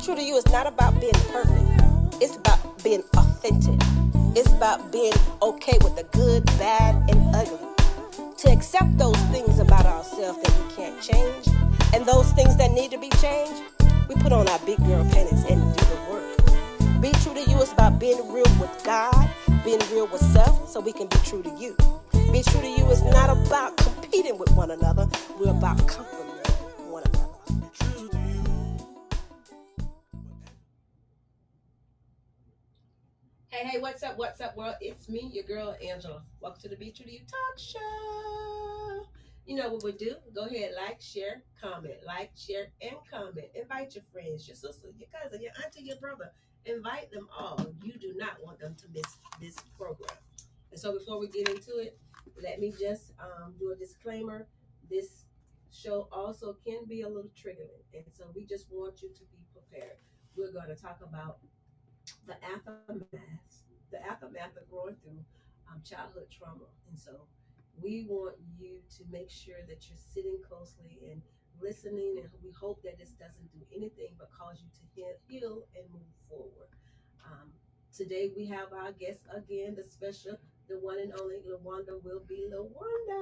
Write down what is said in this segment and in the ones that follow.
true to you is not about being perfect. It's about being authentic. It's about being okay with the good, bad, and ugly. To accept those things about ourselves that we can't change, and those things that need to be changed, we put on our big girl panties and do the work. Be true to you is about being real with God, being real with self, so we can be true to you. Be true to you is not about competing with one another. We're about complimenting one another. Hey, what's up, world? It's me, your girl, Angela. Welcome to the Be True to You Talk Show. You know what we do. Go ahead, like, share, comment. Like, share, and comment. Invite your friends, your sister, your cousin, your auntie, your brother. Invite them all. You do not want them to miss this program. And so before we get into it, let me just do a disclaimer. This show also can be a little triggering. And so we just want you to be prepared. We're going to talk about the aftermath of going through childhood trauma. And so we want you to make sure that you're sitting closely and listening, and we hope that this doesn't do anything but cause you to heal and move forward. Um, Today we have our guest again, the special, the one and only Lawanda will be Lawanda.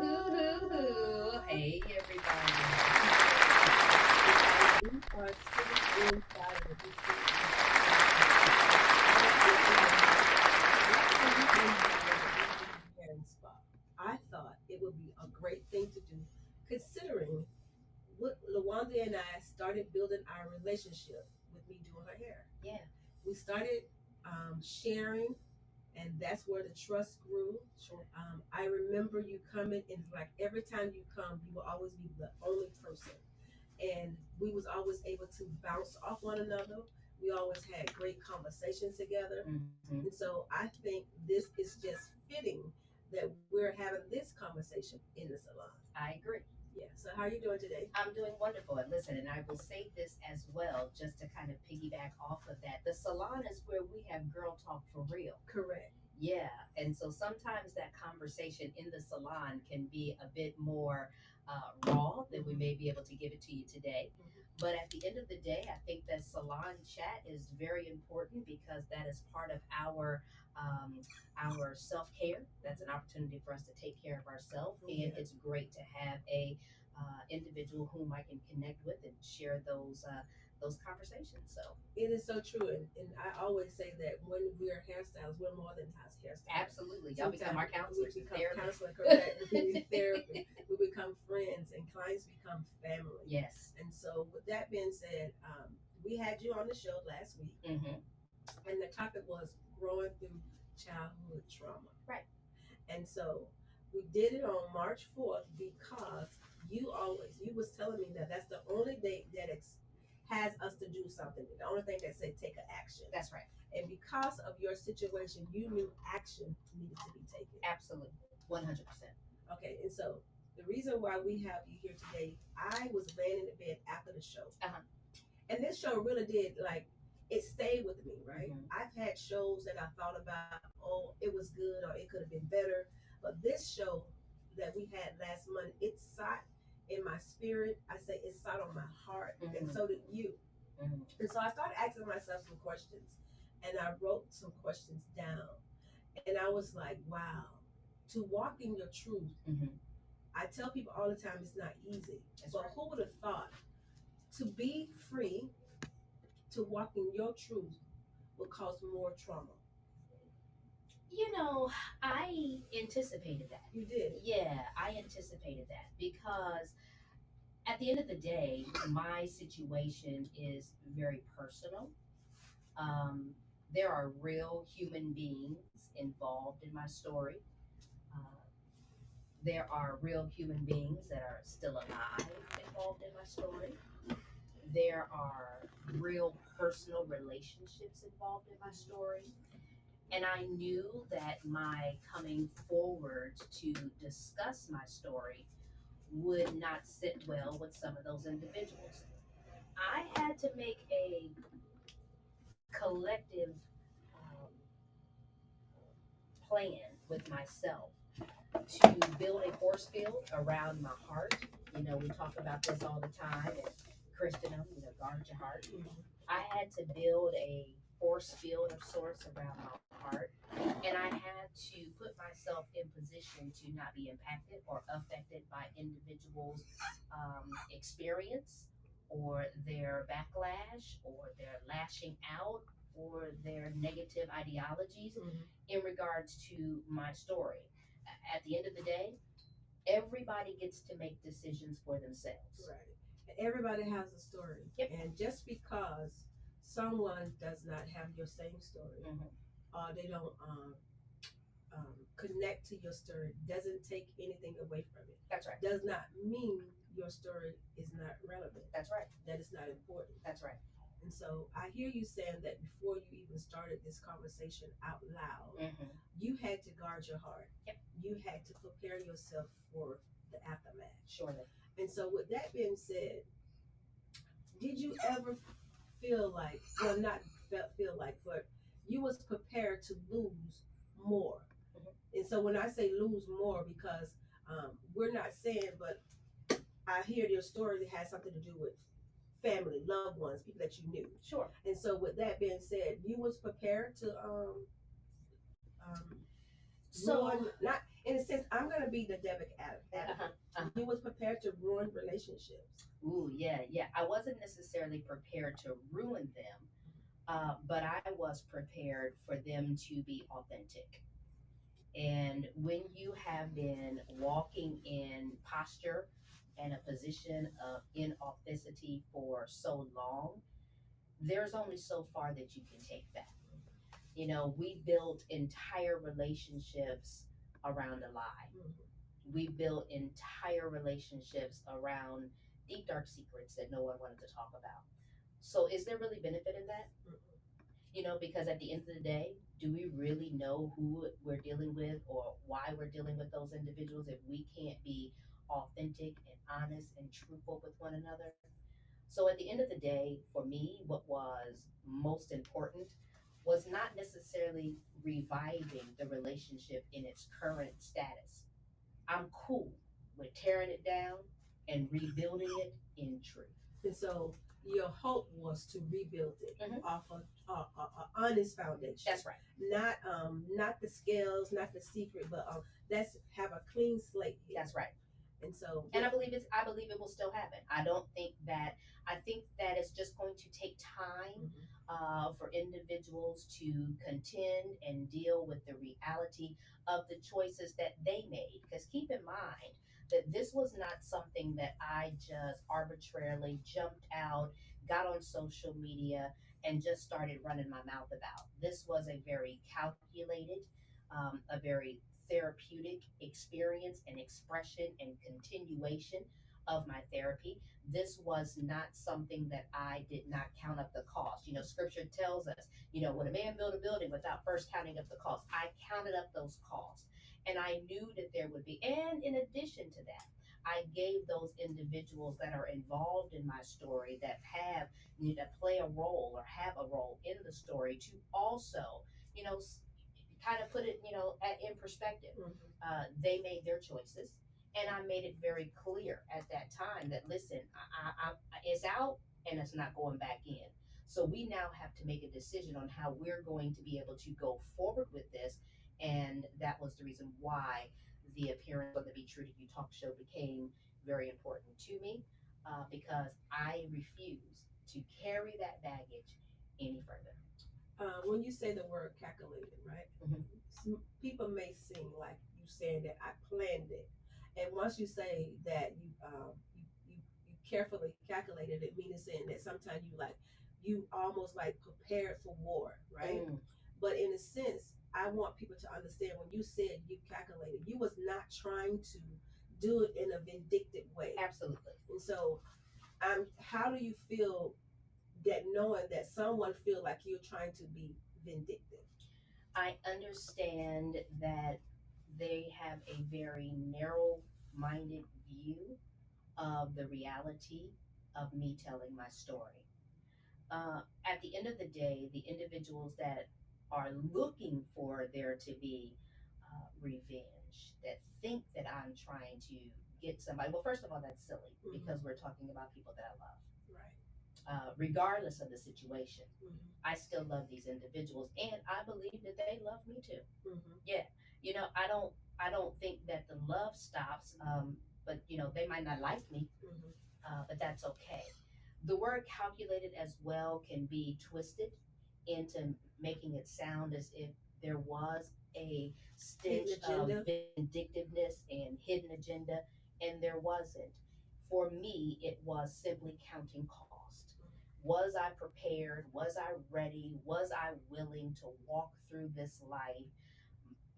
Woo-hoo-hoo-hoo. Hey, everybody. We are sitting inside of this spot. I thought it would be a great thing to do, considering what Lawanda and I started building our relationship with me doing her hair. Yeah. We started sharing, and that's where the trust grew. Sure. I remember you coming, and like every time you come, you will always be the only person, and we was always able to bounce off one another. We always had great conversations together. Mm-hmm. And so I think this is just fitting that we're having this conversation in the salon. I agree. Yeah. So how are you doing today? I'm doing wonderful. And listen, and I will say this as well, just to kind of piggyback off of that. The salon is where we have girl talk for real. Correct. Yeah. And so sometimes that conversation in the salon can be a bit more raw than we may be able to give it to you today. But at the end of the day, I think that salon chat is very important because that is part of our self care. That's an opportunity for us to take care of ourselves, and it's great to have a individual whom I can connect with and share those conversations. So it is so true, and I always say that when we're hairstylists, we're more than hairstylists. Absolutely, y'all become our counselors. We become counselor, correct? We need therapy. We become friends, and clients become family. Yes. And so, with that being said, we had you on the show last week, and the topic was growing through childhood trauma. Right. And so we did it on March 4th because you was telling me that that's the only date that has us to do something. The only thing that say take an action. That's right. And because of your situation, you knew action needed to be taken. Absolutely. 100%. Okay, and so the reason why we have you here today, I was laying in the bed after the show. And this show really did, like, it stayed with me, right? I've had shows that I thought about, oh, it was good or it could have been better. But this show that we had last month, it sat in my spirit. I say it sat on my heart, and so did you. And so I started asking myself some questions, and I wrote some questions down. And I was like, wow, to walk in your truth. I tell people all the time it's not easy. But who would have thought to be free, to walk in your truth will cause more trauma? You know, I anticipated that. You did? Yeah, I anticipated that because at the end of the day, my situation is very personal. There are real human beings involved in my story. Uh, there are real human beings that are still alive involved in my story. There are real personal relationships involved in my story. And I knew that my coming forward to discuss my story would not sit well with some of those individuals. I had to make a collective plan with myself to build a force field around my heart. You know, we talk about this all the time in Christendom, guard your heart. Mhm. I had to build a force field of sorts around my heart, and I had to put myself in position to not be impacted or affected by individuals' experience or their backlash or their lashing out or their negative ideologies Mhm. in regards to my story. At the end of the day, everybody gets to make decisions for themselves. Right. And everybody has a story. Yep. And just because someone does not have your same story, Mhm. or they don't connect to your story, doesn't take anything away from it. That's right. Does not mean your story is not relevant. That's right. That it's not important. That's right. And so I hear you saying that before you even started this conversation out loud, you had to guard your heart. Yep. You had to prepare yourself for the aftermath. Surely. And so, with that being said, did you ever feel like, well, not feel like, but you was prepared to lose more? And so, when I say lose more, because we're not saying, but I hear your story that has something to do with family, loved ones, people that you knew. Sure. And so, with that being said, you was prepared to um, So, ruin, not in a sense, I'm gonna be the Devic advocate. You was prepared to ruin relationships. ooh, yeah, yeah. I wasn't necessarily prepared to ruin them, but I was prepared for them to be authentic. And when you have been walking in posture and a position of inauthenticity for so long, there's only so far that you can take that. You know, we built entire relationships around a lie. We built entire relationships around deep, dark secrets that no one wanted to talk about. So, is there really benefit in that? You know, because at the end of the day, do we really know who we're dealing with or why we're dealing with those individuals if we can't be authentic and honest and truthful with one another? So at the end of the day, for me, what was most important was not necessarily reviving the relationship in its current status. I'm cool with tearing it down and rebuilding it in truth. And so your hope was to rebuild it off of a honest foundation. That's right. Not the scales, not the secret, but let's have a clean slate here. That's right. And so, and I believe it will still happen. I think that it's just going to take time for individuals to contend and deal with the reality of the choices that they made. Because keep in mind that this was not something that I just arbitrarily jumped out, got on social media, and just started running my mouth about. This was a very calculated, a very therapeutic experience and expression and continuation of my therapy. This was not something that I did not count up the cost. You know, scripture tells us, you know, when a man built a building without first counting up the cost, I counted up those costs. And I knew that there would be, and in addition to that, I gave those individuals that are involved in my story that have, you know, play a role or have a role in the story to also, you know, kind of put it, you know, in perspective. They made their choices, and I made it very clear at that time that listen, it's out and it's not going back in. So we now have to make a decision on how we're going to be able to go forward with this, and that was the reason why the appearance on the Be True to You talk show became very important to me, because I refuse to carry that baggage any further. When you say the word calculated, right? People may seem like you saying that I planned it, and once you say that you carefully calculated it, meaning saying that sometimes you almost like prepared for war, right? But in a sense, I want people to understand when you said you calculated, you was not trying to do it in a vindictive way. Absolutely. And so, how do you feel that knowing that someone feel like you're trying to be vindictive? I understand that they have a very narrow minded view of the reality of me telling my story. At the end of the day, the individuals that are looking for there to be revenge, that think that I'm trying to get somebody, well, first of all, that's silly because we're talking about people that I love. Right. regardless of the situation. Mm-hmm. I still love these individuals, and I believe that they love me too. Mm-hmm. Yeah, I don't think that the love stops. But they might not like me, Mm-hmm. but that's okay. The word calculated as well can be twisted into making it sound as if there was a stench Hidden of agenda. vindictiveness and hidden agenda, and there wasn't. For me, it was simply counting cost. Was I prepared? Was I ready? Was I willing to walk through this life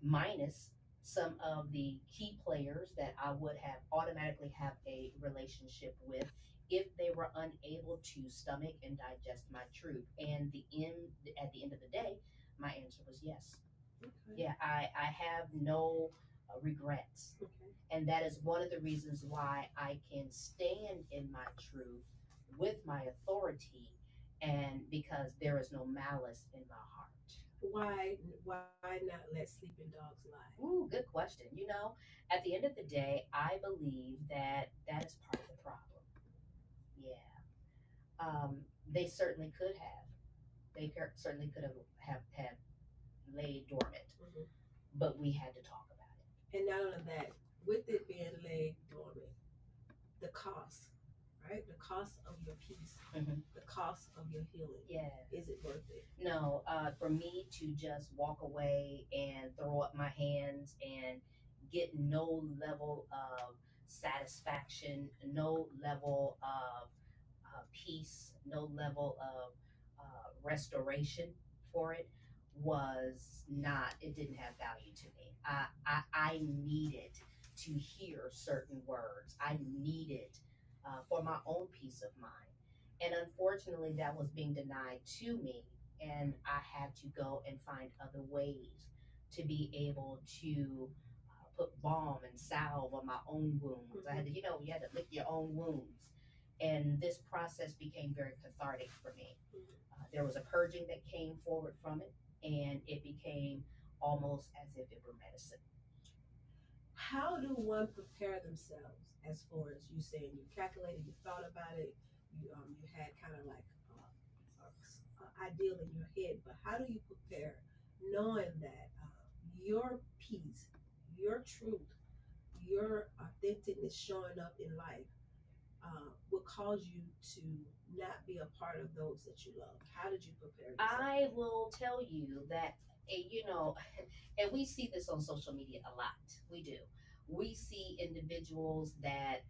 minus some of the key players that I would have automatically have a relationship with if they were unable to stomach and digest my truth. And at the end of the day, my answer was yes. Okay. Yeah, I have no regrets. Okay. And that is one of the reasons why I can stand in my truth with my authority, and because there is no malice in my heart. Why not let sleeping dogs lie? Ooh, good question. At the end of the day, I believe that that is part of the problem. Yeah. They certainly could have. Certainly could have laid dormant, Mm-hmm. but we had to talk about And not only that, with it being laid dormant, the cost, right? The cost of your peace, it. the cost of your healing. Yeah. Is it worth it? No, for me to just walk away and throw up my hands and get no level of satisfaction, no level of peace, no level of restoration for it was not, it didn't have value to me. I needed to hear certain words. I needed for my own peace of mind. And unfortunately, that was being denied to me. And I had to go and find other ways to be able to put balm and salve on my own wounds. I had to, you had to lick your own wounds. And this process became very cathartic for me. There was a purging that came forward from it, and it became almost as if it were medicine. How do one prepare themselves as far as you saying you calculated, you thought about it, you had kind of like ideal in your head, but how do you prepare knowing that your peace, your truth, your authenticness showing up in life will cause you to not be a part of those that you love? How did you prepare yourself? I will tell you that, and we see this on social media a lot. We do. We see individuals that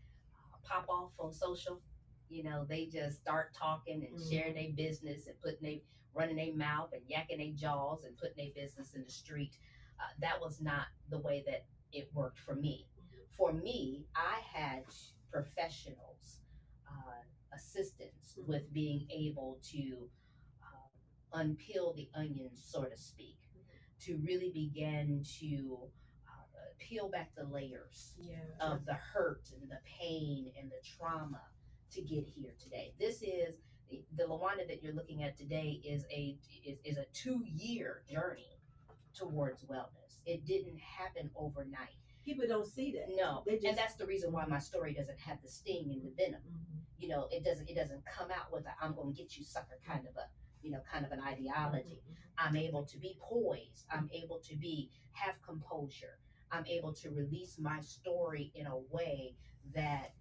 pop off on social. They just start talking and sharing their business and running their mouth and yakking their jaws and putting their business in the street. That was not the way that it worked for me. For me, I had professionals, assistants with being able to unpeel the onions, so to speak, to really begin to peel back the layers of the hurt and the pain and the trauma to get here today. This is the Lawanda that you're looking at today is a 2-year journey towards wellness. It didn't happen overnight. People don't see that. No, and that's the reason why my story doesn't have the sting and the venom. It doesn't come out with a "I'm gonna get you sucker" kind of a kind of an ideology. I'm able to be poised. I'm able to have composure. I'm able to release my story in a way that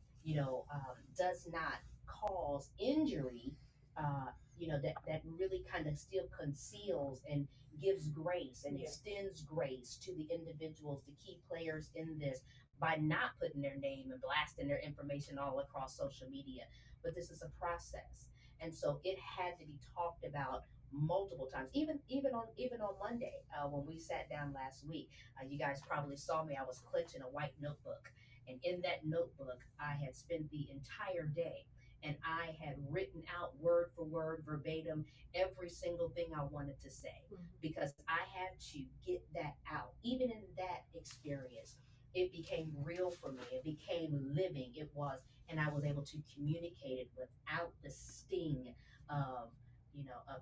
does not cause injury. That really kind of still conceals and gives grace and extends grace to the individuals, the key players in this, by not putting their name and blasting their information all across social media. But this is a process, and so it had to be talked about multiple times. Even on Monday, when we sat down last week, you guys probably saw me. I was clenching a white notebook, and in that notebook, I had spent the entire day, and I had written out word for word, verbatim, every single thing I wanted to say, because I had to get that out. Even in that experience, it became real for me. It became living. It was, and I was able to communicate it without the sting of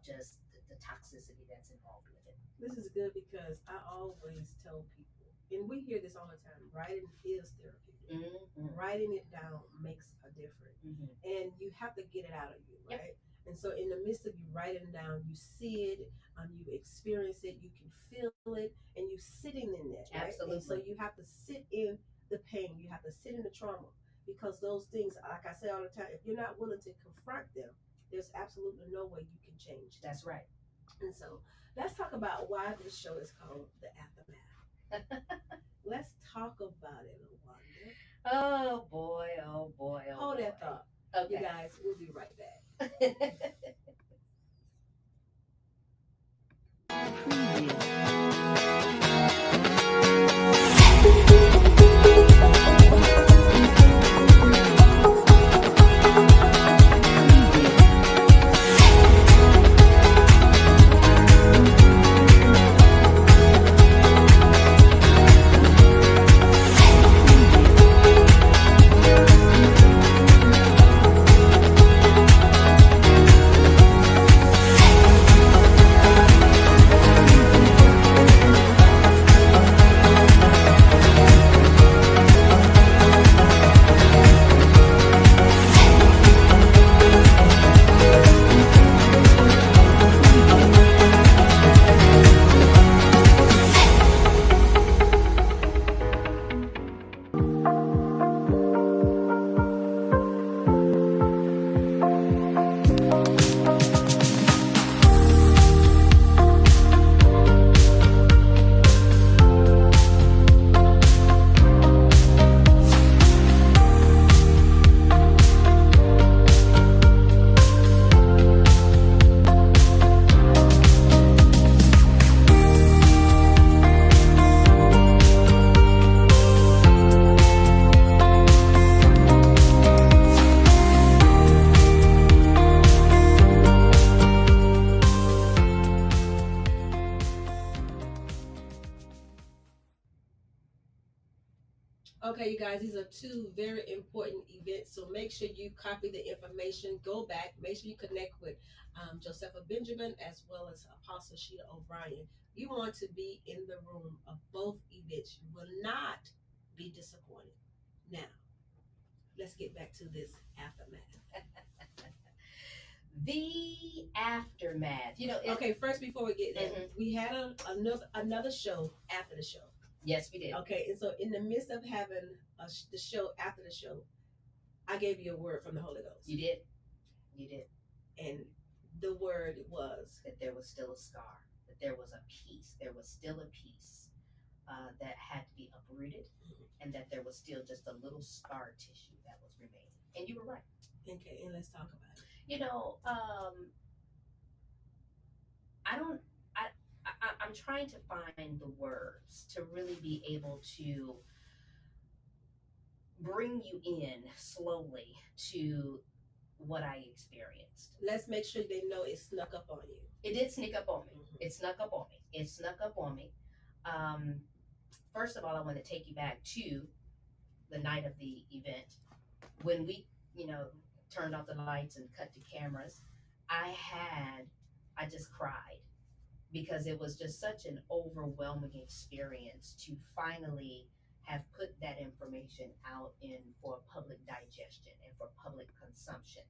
just the toxicity that's involved with it. This is good because I always tell people, and we hear this all the time, writing is therapeutic. Writing it down makes a difference. And you have to get it out of you, right? Yep. And so in the midst of you writing it down, you see it, you experience it, you can feel it, and you sitting in that, right? Absolutely. And so you have to sit in the pain, you have to sit in the trauma, because those things, like I say all the time, if you're not willing to confront them, there's absolutely no way you can change them. That's right. And so let's talk about why this show is called The Aftermath. Let's talk about it, Lawanda. Oh boy, oh boy, oh Hold boy. that thought. Okay. You guys, we'll be right back. Okay, you guys, these are two very important events. So make sure you copy the information, go back, make sure you connect with Josepha Benjamin as well as Apostle Sheila O'Brien. You want to be in the room of both events. You will not be disappointed. Now, let's get back to this aftermath. The aftermath. Okay, first, before we get there, we had another show after the show. Yes, we did. Okay, and so in the midst of having the show after the show, I gave you a word from the Holy Ghost. You did. You did. And the word was that there was still a scar, that there was a piece, there was still a piece that had to be uprooted, and that there was still just a little scar tissue that was remaining. And you were right. Okay, and let's talk about it. I'm trying to find the words to really be able to bring you in slowly to what I experienced. Let's make sure they know it snuck up on you. It did sneak up on me. It snuck up on me. It snuck up on me. First of all, I want to take you back to the night of the event when we, turned off the lights and cut the cameras. I just cried because it was just such an overwhelming experience to finally have put that information out for public digestion and for public consumption.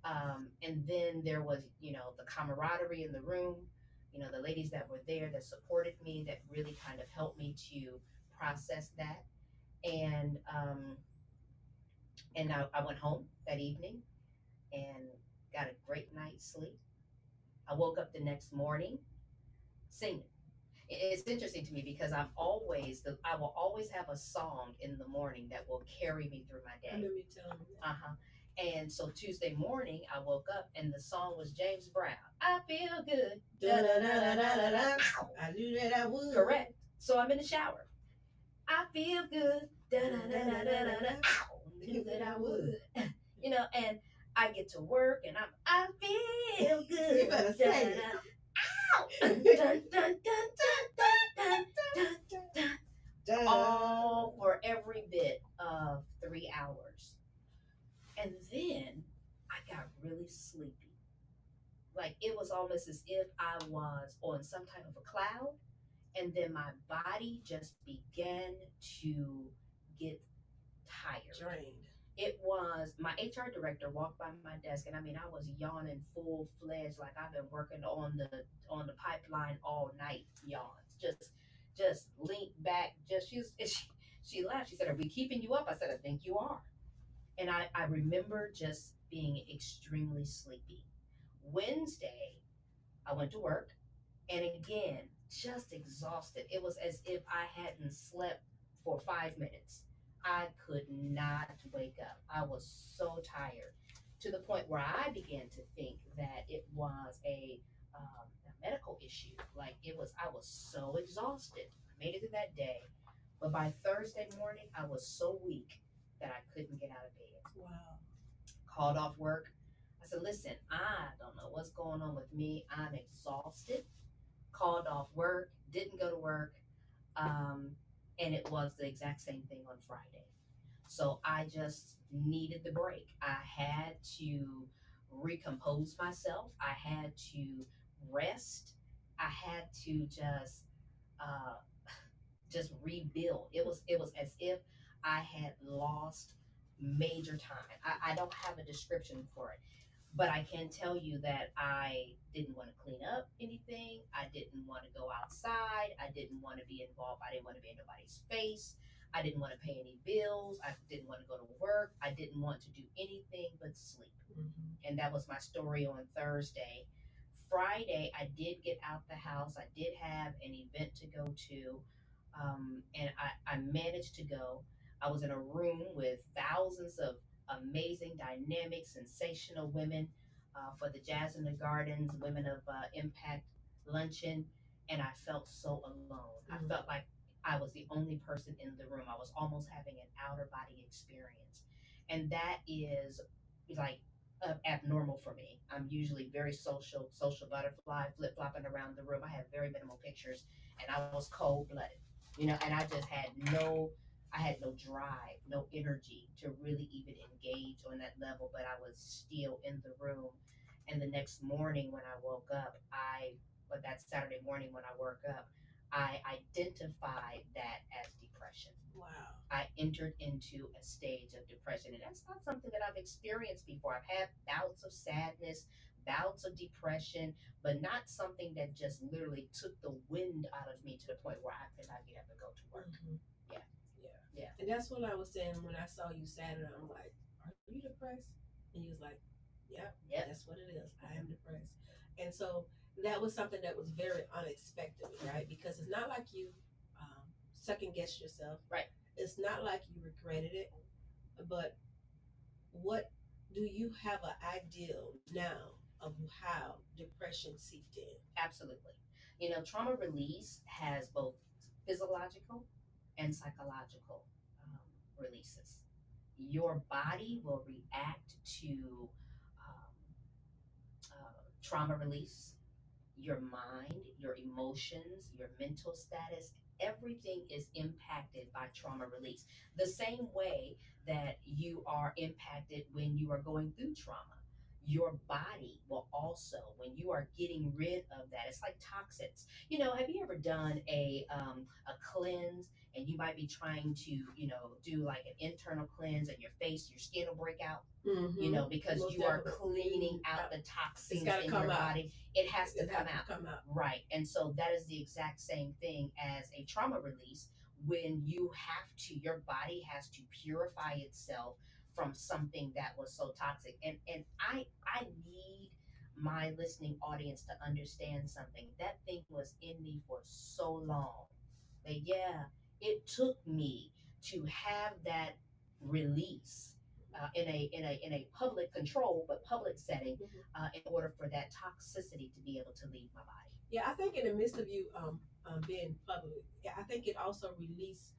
And then there was, the camaraderie in the room, the ladies that were there that supported me, that really kind of helped me to process that. And I went home that evening and got a great night's sleep. I woke up the next morning singing. It's interesting to me because I will always have a song in the morning that will carry me through my day. I remember you telling me that. And so Tuesday morning, I woke up and the song was James Brown. I feel good. Da, da, da, da, da, da. I knew that I would. Correct. So I'm in the shower. I feel good. Da, da, da, da, da, da, da. I knew that I would. And I get to work and I feel good. You better say it. Dun, dun, dun, dun, dun, dun. All for every bit of 3 hours. And then I got really sleepy. Like it was almost as if I was on some type of a cloud. And then my body just began to get tired. Drained. It was my HR director walked by my desk, and I mean, I was yawning full fledged, like I've been working on the pipeline all night. Yawns, just leaned back. Just she laughed. She said, "Are we keeping you up?" I said, "I think you are." And I remember just being extremely sleepy. Wednesday, I went to work, and again, just exhausted. It was as if I hadn't slept for 5 minutes. I could not wake up. I was so tired to the point where I began to think that it was a medical issue. Like I was so exhausted. I made it through that day, but by Thursday morning, I was so weak that I couldn't get out of bed. Wow. Called off work. I said, listen, I don't know what's going on with me. I'm exhausted. Called off work, didn't go to work, um, and it was the exact same thing on Friday. So I just needed the break. I had to recompose myself. I had to rest. I had to uh, just rebuild. It was as if I had lost major time. I don't have a description for it, but I can tell you that I didn't want to clean up anything. I didn't want to go outside. I didn't want to be involved. I didn't want to be in nobody's face. I didn't want to pay any bills. I didn't want to go to work. I didn't want to do anything but sleep. Mm-hmm. And that was my story on Thursday. Friday, I did get out the house. I did have an event to go to, and I managed to go. I was in a room with thousands of amazing, dynamic, sensational women for the Jazz in the Gardens Women of Impact luncheon, and I felt so alone. I felt like I was the only person in the room. I was almost having an outer body experience, and that is like abnormal for me. I'm usually very social butterfly, flip flopping around the room. I have very minimal pictures, and I was cold blooded, and I just I had no drive, no energy to really even engage on that level. But I was still in the room, and the next morning when I woke up, but that Saturday morning when I woke up, I identified that as depression. Wow. I entered into a stage of depression. And that's not something that I've experienced before. I've had bouts of sadness, bouts of depression, but not something that just literally took the wind out of me to the point where I could not get up and go to work. Mm-hmm. Yeah. Yeah. Yeah. And that's what I was saying when I saw you Saturday. I'm like, are you depressed? And you was like, yep. That's what it is. I am depressed. And so that was something that was very unexpected, right? Because it's not like you second guessed yourself. Right. It's not like you regretted it, but what do you have an ideal now of how depression seeped in? Absolutely. Trauma release has both physiological and psychological releases. Your body will react to trauma release, your mind, your emotions, your mental status, everything is impacted by trauma release. The same way that you are impacted when you are going through trauma. Your body will also, when you are getting rid of that, it's like toxins. Have you ever done a cleanse and you might be trying to, do like an internal cleanse and your face, your skin will break out, because Most you are definitely. cleaning out the toxins gotta in come your out. body. It has to come out. Come out. Right. And so that is the exact same thing as a trauma release. When you have to, your body has to purify itself from something that was so toxic. And I need my listening audience to understand something. That thing was in me for so long. But yeah, it took me to have that release in a public control but public setting, in order for that toxicity to be able to leave my body. Yeah, I think in the midst of you being public, I think it also released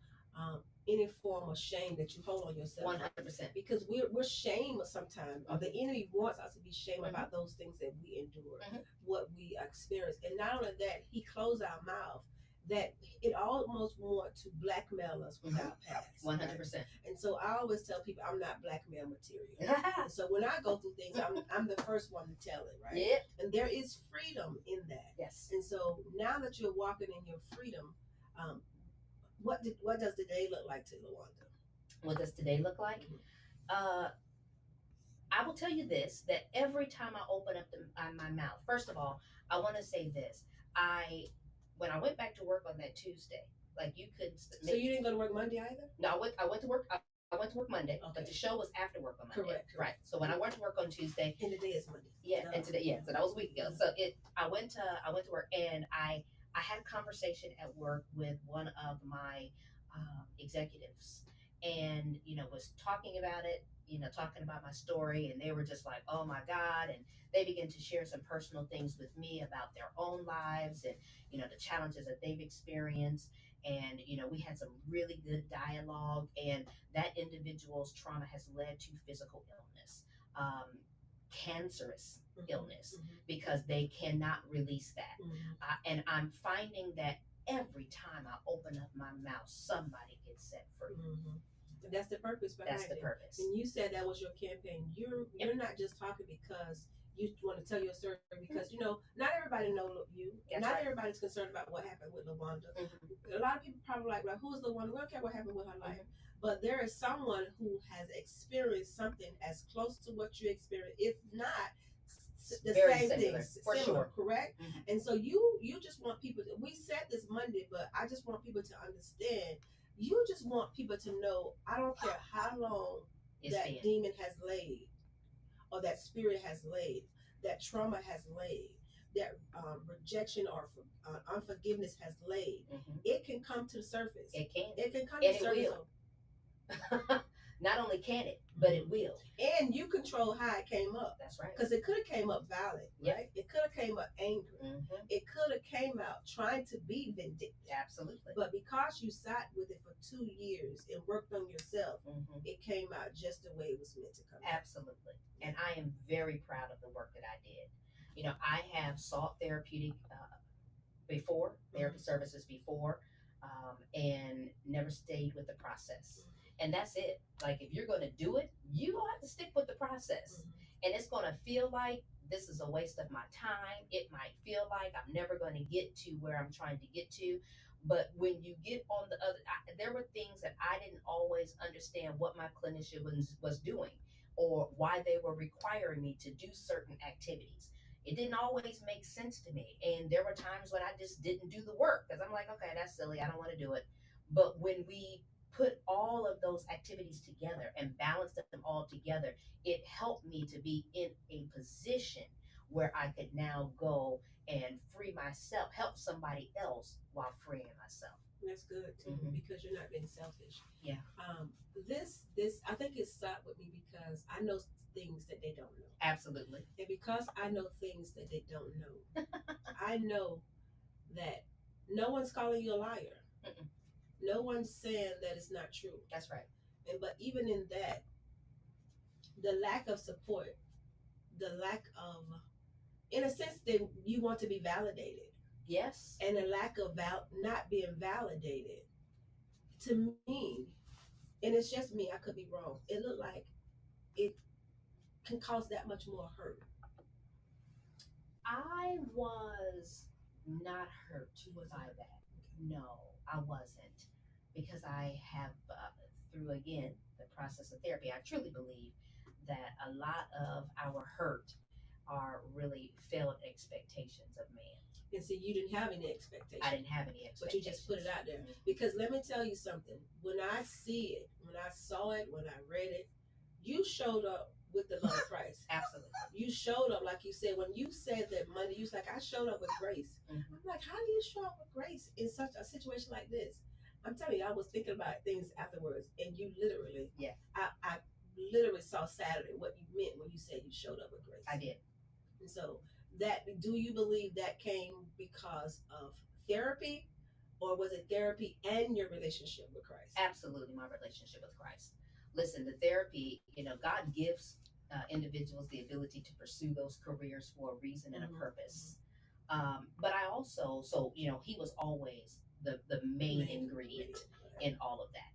any form of shame that you hold on yourself. 100%. Because we're shamed sometimes, or the enemy wants us to be shamed about those things that we endure, what we experience. And not only that, he closed our mouth, that it almost want to blackmail us with our past. 100%. Right? And so I always tell people I'm not blackmail material. And so when I go through things, I'm the first one to tell it, right? Yep. And there is freedom in that. Yes. And so now that you're walking in your freedom, what does the day look like to Lawanda? What does today look like? Uh, I will tell you this: that every time I open up my mouth, first of all, I want to say this: I when I went back to work on that Tuesday, like you could. So you didn't go to work Monday either? No, I went to work. I went to work Monday, Okay. but the show was after work on Monday. Correct. Right. So when I went to work on Tuesday, and today is Monday. Yeah, and today, yeah. So that was a week ago. So I went to work, and I had a conversation at work with one of my executives, and was talking about it, talking about my story, and they were just like, oh my god, and they began to share some personal things with me about their own lives and the challenges that they've experienced. And we had some really good dialogue, and that individual's trauma has led to physical illness, cancerous illness, because they cannot release that. And I'm finding that every time I open up my mouth, somebody gets set free. That's the purpose behind it. That's the purpose. And you said that was your campaign. You're not just talking because you want to tell your story, because not everybody knows you. That's not right. everybody's concerned about what happened with Lawanda. A lot of people probably like who's Lawanda? We don't care what happened with her life. But there is someone who has experienced something as close to what you experienced, if not the Very same similar, things, for sure. Correct? And so you just want people to, we said this Monday, but I just want people to understand. You just want people to know, I don't care how long that demon has laid, or that spirit has laid, that trauma has laid, that rejection or unforgiveness has laid. It can come to the surface. It can. It can come to the surface. Not only can it, but it will. And you control how it came up. That's right. Because it could have came up violent, right? It could have came up angry. It could have came out trying to be vindictive. Absolutely. But because you sat with it for 2 years and worked on yourself, it came out just the way it was meant to come out. Absolutely. And I am very proud of the work that I did. I have sought therapeutic therapy services before, and never stayed with the process. And that's it. Like, if you're going to do it, you don't have to stick with the process. And it's going to feel like this is a waste of my time. It might feel like I'm never going to get to where I'm trying to get to. But when you get on the other, there were things that I didn't always understand what my clinician was doing, or why they were requiring me to do certain activities. It didn't always make sense to me. And there were times when I just didn't do the work because I'm like, okay, that's silly. I don't want to do it. But when we put all of those activities together and balance them all together, it helped me to be in a position where I could now go and free myself, help somebody else while freeing myself. That's good too, because you're not being selfish. Yeah. This I think it stopped with me because I know things that they don't know. Absolutely. And because I know things that they don't know, I know that no one's calling you a liar. No one's saying that it's not true. That's right. But even in that, the lack of support, the lack of, in a sense, that you want to be validated. Yes. And the lack of not being validated, to me, and it's just me, I could be wrong, it looked like it can cause that much more hurt. I was not hurt by that. No, I wasn't. Because I have, through again the process of therapy, I truly believe that a lot of our hurt are really failed expectations of man. And see, you didn't have any expectations. I didn't have any expectations. But you just put it out there. Because let me tell you something. When I see it, when I saw it, when I read it, you showed up with the love of Christ. Absolutely. You showed up, like you said, when you said that Monday, you was like, I showed up with grace. I'm like, how do you show up with grace in such a situation like this? I'm telling you, I was thinking about things afterwards, and you literally, I literally saw Saturday what you meant when you said you showed up with grace. I did. And so, do you believe that came because of therapy, or was it therapy and your relationship with Christ? Absolutely, my relationship with Christ. Listen, the therapy, God gives individuals the ability to pursue those careers for a reason and a purpose. But I also, he was always the main ingredient in all of that.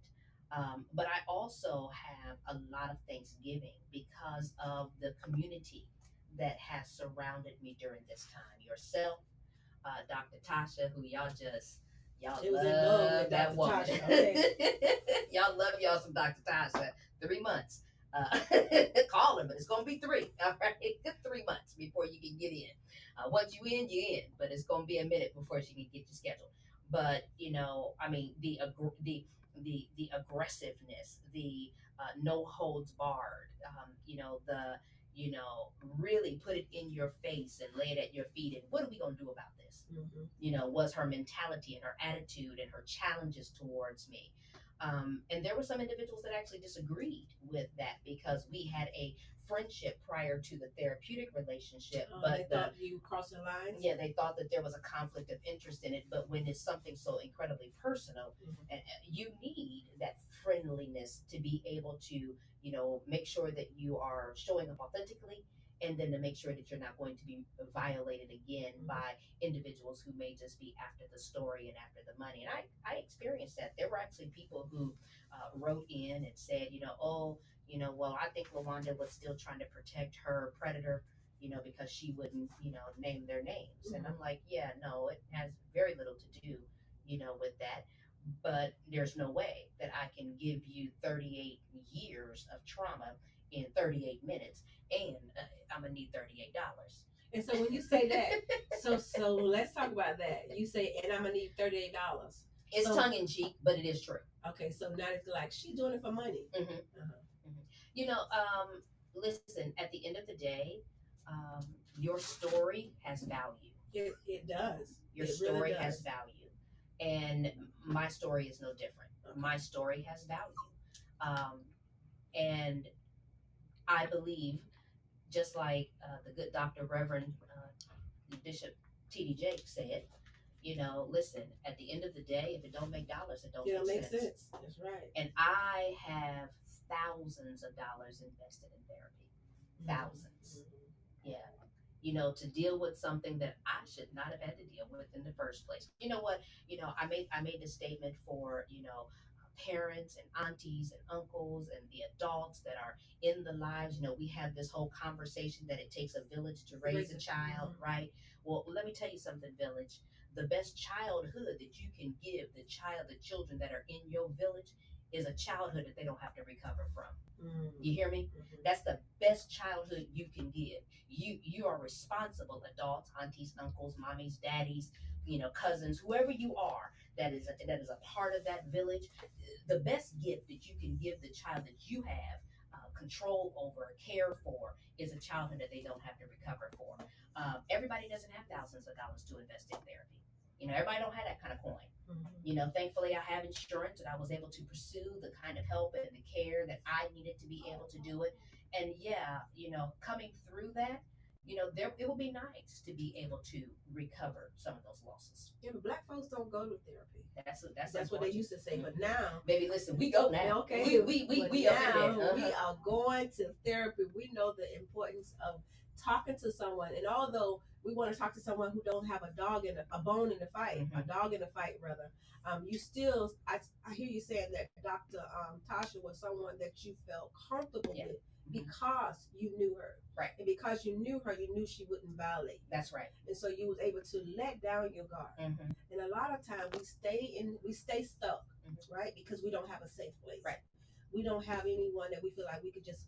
But I also have a lot of thanksgiving because of the community that has surrounded me during this time. Yourself, Dr. Tasha, who y'all Y'all It was in love love with that Dr. woman. Tasha. Okay. Y'all love y'all some Dr. Tasha. 3 months. Uh, call her, but it's gonna be 3. All right, 3 months before you can get in. Once you in, you in, but it's gonna be a minute before she can get you scheduled. But I mean, the aggressiveness, the no holds barred, the really put it in your face and lay it at your feet. And what are we gonna do about this? Was her mentality and her attitude and her challenges towards me. And there were some individuals that actually disagreed with that because we had a friendship prior to the therapeutic relationship. But they thought you crossed the lines. Yeah, they thought that there was a conflict of interest in it. But when it's something so incredibly personal, and you need that friendliness to be able to, make sure that you are showing up authentically, and then to make sure that you're not going to be violated again by individuals who may just be after the story and after the money. And I experienced that. There were actually people who wrote in and said, well, I think Lawanda was still trying to protect her predator, because she wouldn't, name their names. And I'm like, yeah, no, it has very little to do, with that. But there's no way that I can give you 38 years of trauma in 38 minutes, and I'm gonna need $38. And so when you say that, so let's talk about that. You say, and I'm gonna need $38. It's tongue in cheek, but it is true. Okay, so now it's like she's doing it for money. Listen. At the end of the day, your story has value. It does. Your story really has value, and my story is no different. Okay. My story has value, and I believe, just like the good Dr. Reverend Bishop T.D. Jakes said, listen, at the end of the day, if it don't make dollars, it don't make sense. That's right. And I have thousands of dollars invested in therapy. Thousands. Yeah. To deal with something that I should not have had to deal with in the first place. You know what? I made a statement for, parents and aunties and uncles and the adults that are in the lives. We have this whole conversation that it takes a village to raise a child, right? Well, let me tell you something, village. The best childhood that you can give the children that are in your village is a childhood that they don't have to recover from. You hear me? That's the best childhood you can give. You are responsible, adults, aunties, uncles, mommies, daddies, cousins, whoever you are that is a part of that village. The best gift that you can give the child that you have control over, care for, is a childhood that they don't have to recover for. Everybody doesn't have thousands of dollars to invest in therapy. Everybody don't have that kind of coin. Thankfully I have insurance and I was able to pursue the kind of help and the care that I needed to be able to do it. And coming through that, it will be nice to be able to recover some of those losses. Yeah, but Black folks don't go to therapy. That's what they used to say. But now, baby, listen, we go now. Okay, we now we are going to therapy. We know the importance of talking to someone, and although we want to talk to someone who don't have a bone in the fight, a dog in the fight, rather. You still, I hear you saying that Dr. Tasha was someone that you felt comfortable with because you knew her, right? And because you knew her, you knew she wouldn't violate. That's right. And so you was able to let down your guard. And a lot of times we stay stuck, right? Because we don't have a safe place. Right. We don't have anyone that we feel like we could just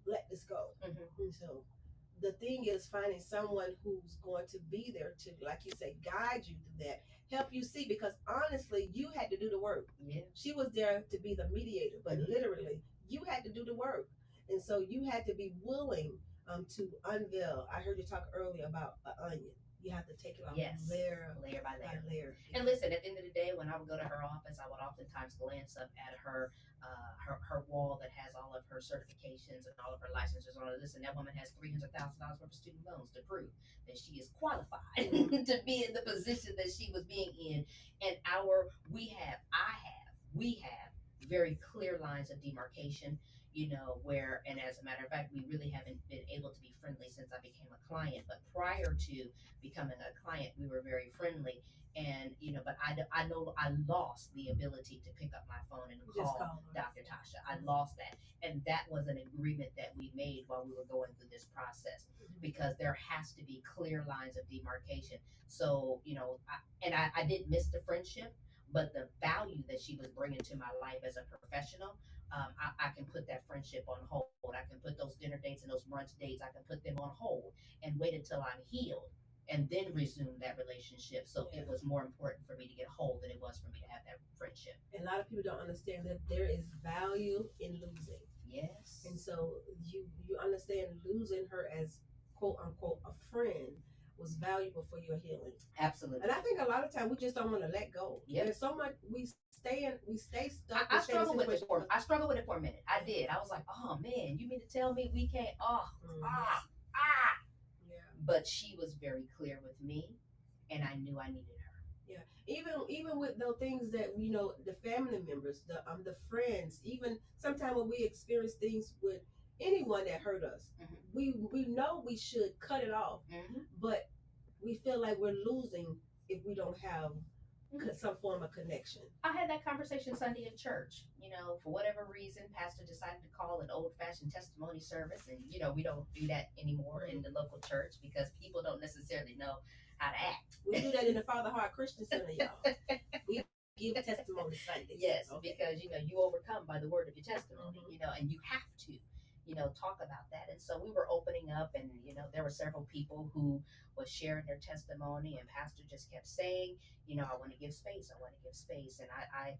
let this go. And so the thing is finding someone who's going to be there to, like you say, guide you through that, help you see, because honestly, you had to do the work. Yeah. She was there to be the mediator, but literally, you had to do the work. And so you had to be willing to unveil. I heard you talk earlier about an onion. You have to take it off layer by layer. Yeah. And listen, at the end of the day, when I would go to her office, I would oftentimes glance up at her wall that has all of her certifications and all of her licenses and all of this, and that woman has $300,000 worth of student loans to prove that she is qualified to be in the position that she was being in. And we have very clear lines of demarcation. where, and as a matter of fact, we really haven't been able to be friendly since I became a client. But prior to becoming a client, we were very friendly. And, but I know I lost the ability to pick up my phone and call Dr. Tasha. I lost that. And that was an agreement that we made while we were going through this process, because there has to be clear lines of demarcation. So, I didn't miss the friendship, but the value that she was bringing to my life as a professional, I can put that friendship on hold. I can put those dinner dates and those brunch dates, I can put them on hold and wait until I'm healed and then resume that relationship. So it was more important for me to get hold than it was for me to have that friendship. And a lot of people don't understand that there is value in losing. Yes. And so you understand losing her as quote unquote a friend was valuable for your healing. Absolutely. And I think a lot of times we just don't want to let go. Yep. There's so much we stay stuck. I struggled with it for a minute. I did. I was like, oh man, you mean to tell me we can't? Yeah. But she was very clear with me, and I knew I needed her. Yeah. Even with those things that the family members, the friends, even sometimes when we experience things with anyone that hurt us, we know we should cut it off, but we feel like we're losing if we don't have some form of connection. I had that conversation Sunday in church. For whatever reason, pastor decided to call an old-fashioned testimony service, and we don't do that anymore in the local church because people don't necessarily know how to act. We do that in the Father Heart Christian Center, y'all. We give testimony Sundays. Yes, because you overcome by the word of your testimony. And you have to talk about that. And so we were opening up, and there were several people who was sharing their testimony, and pastor just kept saying, I want to give space. I want to give space. And I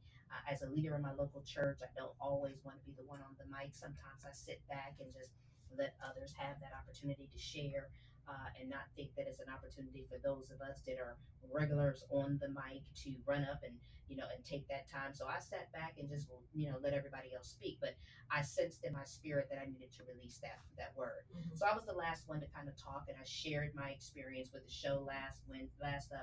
as a leader in my local church, I don't always want to be the one on the mic. Sometimes I sit back and just let others have that opportunity to share, and not think that it's an opportunity for those of us that are regulars on the mic to run up and take that time. So I sat back and just let everybody else speak, but I sensed in my spirit that I needed to release that word. So I was the last one to kind of talk, and I shared my experience with the show last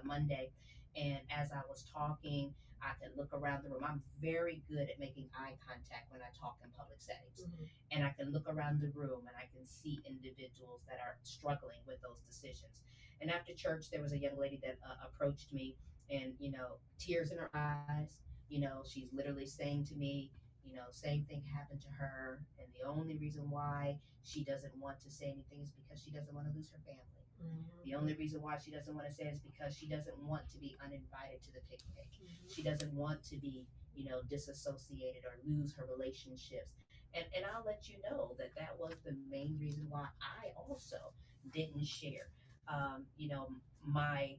Monday. And as I was talking, I could look around the room. I'm very good at making eye contact when I talk in public settings. And I can look around the room and I can see individuals that are struggling with those decisions. And after church, there was a young lady that approached me, and tears in her eyes. She's literally saying to me, same thing happened to her, and the only reason why she doesn't want to say anything is because she doesn't want to lose her family. The only reason why she doesn't want to say it is because she doesn't want to be uninvited to the picnic. She doesn't want to be disassociated or lose her relationships. And I'll let you know that was the main reason why I also didn't share my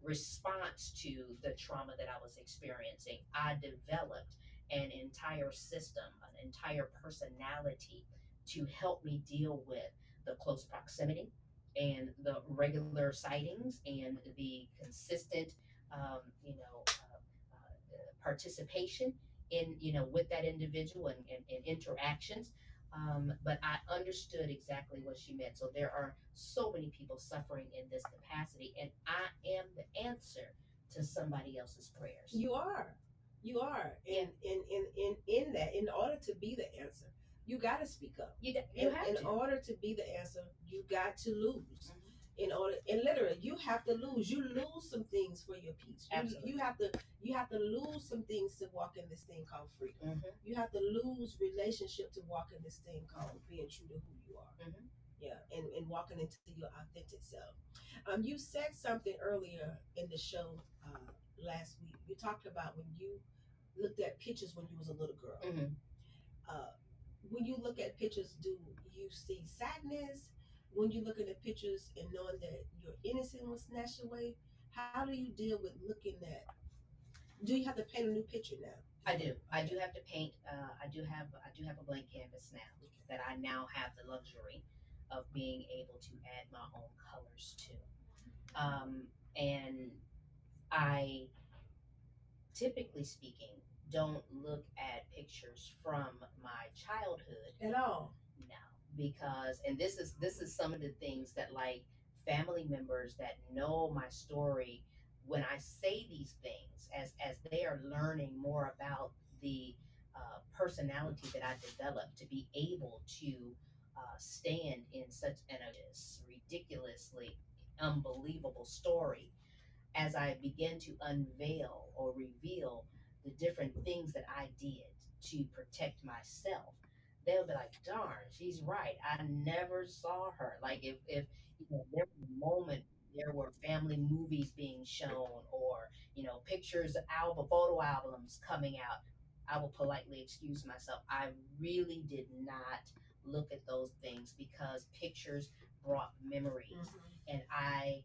response to the trauma that I was experiencing. I developed an entire system, an entire personality to help me deal with the close proximity and the regular sightings and the consistent, participation in, with that individual and interactions. But I understood exactly what she meant. So there are so many people suffering in this capacity, and I am the answer to somebody else's prayers. You are. In that, in order to be the answer, you got to speak up. In order to be the answer, you got to lose. And literally, you have to lose. You lose some things for your peace. Absolutely. You have to lose some things to walk in this thing called freedom. You have to lose relationship to walk in this thing called being true to who you are. Yeah, and walking into your authentic self. You said something earlier in the show last week. You talked about when you looked at pictures when you was a little girl. When you look at pictures, do you see sadness? When you look at the pictures and knowing that your innocence was snatched away, how do you deal with looking at? Do you have to paint a new picture now? I do. I do have to paint. I do have a blank canvas now that I now have the luxury of being able to add my own colors to. And I, typically speaking, don't look at pictures from my childhood at all. No, because, and this is some of the things that, like, family members that know my story, when I say these things, as they are learning more about the personality that I developed to be able to stand in such an ridiculously unbelievable story as I begin to unveil or reveal the different things that I did to protect myself, they'll be like, darn, she's right. I never saw her. Like if there was a moment there were family movies being shown or, pictures, photo albums coming out, I will politely excuse myself. I really did not look at those things because pictures brought memories. And I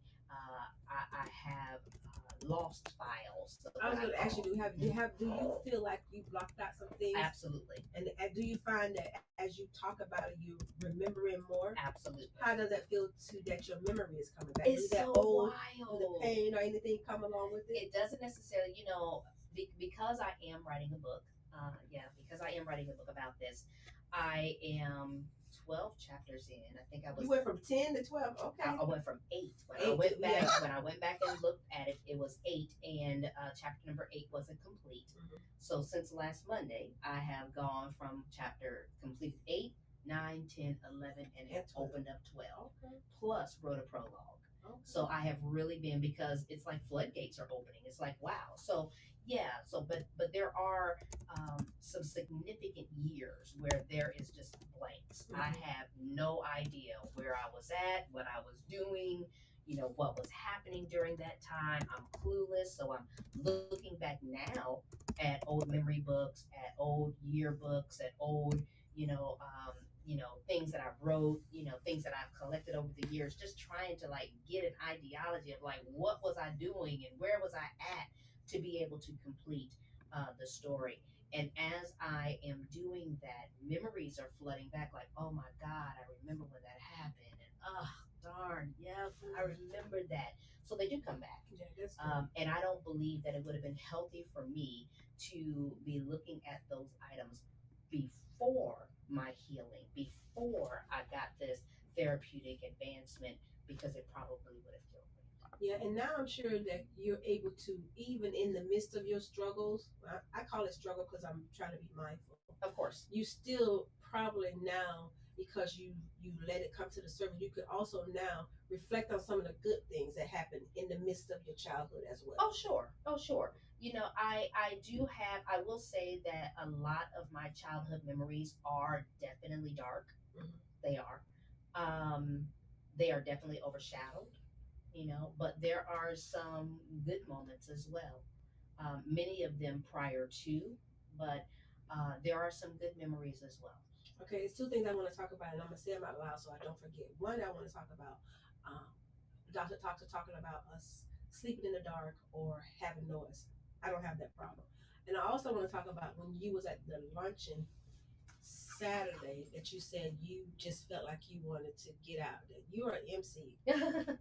have lost files. I was going to ask you, do you feel like you blocked out some things? Absolutely. And do you find that as you talk about it, you remembering more? Absolutely. How does that feel that your memory is coming back? It's so wild. The pain or anything come along with it? It doesn't necessarily, because I am writing a book. Because I am writing a book about this. I am 12 chapters in. I think I was. You went from 10 to 12. Okay. I went from 8. When I went back and looked at it, it was 8, and chapter number 8 wasn't complete. So since last Monday, I have gone from chapter complete 8, 9, 10, 11, and have opened up 12. Okay. Plus wrote a prologue. Okay. So I have really been, because it's like floodgates are opening. It's like, wow. So yeah. So but there are some significant years where there is just blanks. I have no idea where I was at, what I was doing, what was happening during that time. I'm clueless. So I'm looking back now at old memory books, at old yearbooks, at old, things that I wrote, things that I've collected over the years, just trying to like get an ideology of like, what was I doing and where was I at to be able to complete the story. And as I am doing that, memories are flooding back like, oh my God, I remember when that happened. And oh, darn, yeah, I remember that. So they do come back. Yeah, that's good. And I don't believe that it would have been healthy for me to be looking at those items before my healing, before I got this therapeutic advancement, because it probably would have killed me. Yeah, and now I'm sure that you're able to, even in the midst of your struggles, I call it struggle because I'm trying to be mindful. Of course. You still probably now, because you let it come to the surface, you could also now reflect on some of the good things that happened in the midst of your childhood as well. Oh, sure. Oh, sure. I do have, I will say that a lot of my childhood memories are definitely dark. They are. They are definitely overshadowed, but there are some good moments as well. Many of them prior to, but there are some good memories as well. Okay, it's 2 things I want to talk about, and I'm going to say them out loud so I don't forget. One, I want to talk about Dr. talking about us sleeping in the dark or having noise. I don't have that problem. And I also want to talk about when you was at the luncheon Saturday that you said you just felt like you wanted to get out. That you're an MC.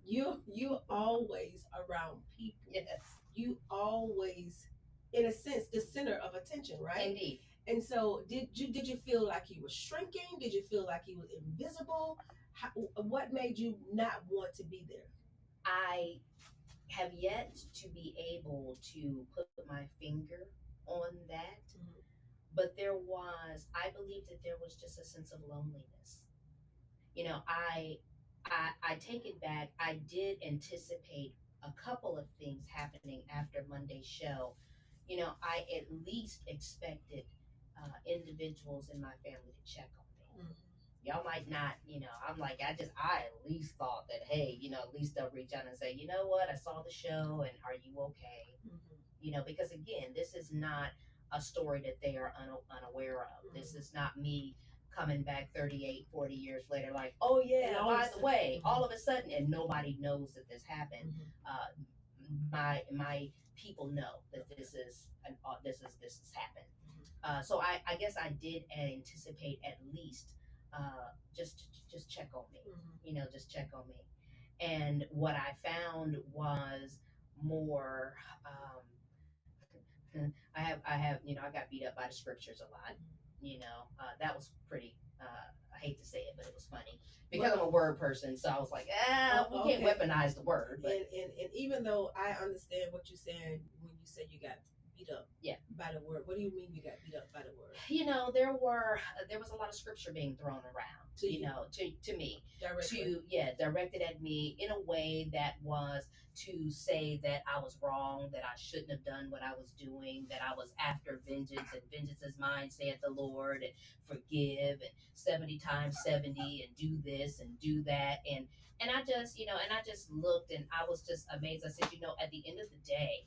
you always around people. Yes. You always, in a sense, the center of attention, right? Indeed. And so, did you feel like you were shrinking? Did you feel like you were invisible? What made you not want to be there? I have yet to be able to put my finger on that, but I believe that there was just a sense of loneliness. I take it back. I did anticipate a couple of things happening after Monday's show. I at least expected individuals in my family to check on me. Y'all might not, I'm like, I at least thought that, hey, at least they'll reach out and say, you know what, I saw the show and are you okay? Because again, this is not a story that they are unaware of. This is not me coming back 38, 40 years later, like, oh yeah, by the way, all of a sudden, and nobody knows that this happened. My people know that this has happened. So I guess I did anticipate at least just check on me, just check on me. And what I found was more. I have, I got beat up by the scriptures a lot. That was pretty. I hate to say it, but it was funny because I'm a word person. So I was like, we can't weaponize the word. But. And even though I understand what you're saying when you say you got beat up Yeah. by the word? What do you mean you got beat up by the word? There was a lot of scripture being thrown around. To me, directed at me in a way that was to say that I was wrong, that I shouldn't have done what I was doing, that I was after vengeance, and vengeance is mine, saith the Lord, and forgive, and 70 times 70, and do this and do that, and I just looked, and I was just amazed. I said, at the end of the day,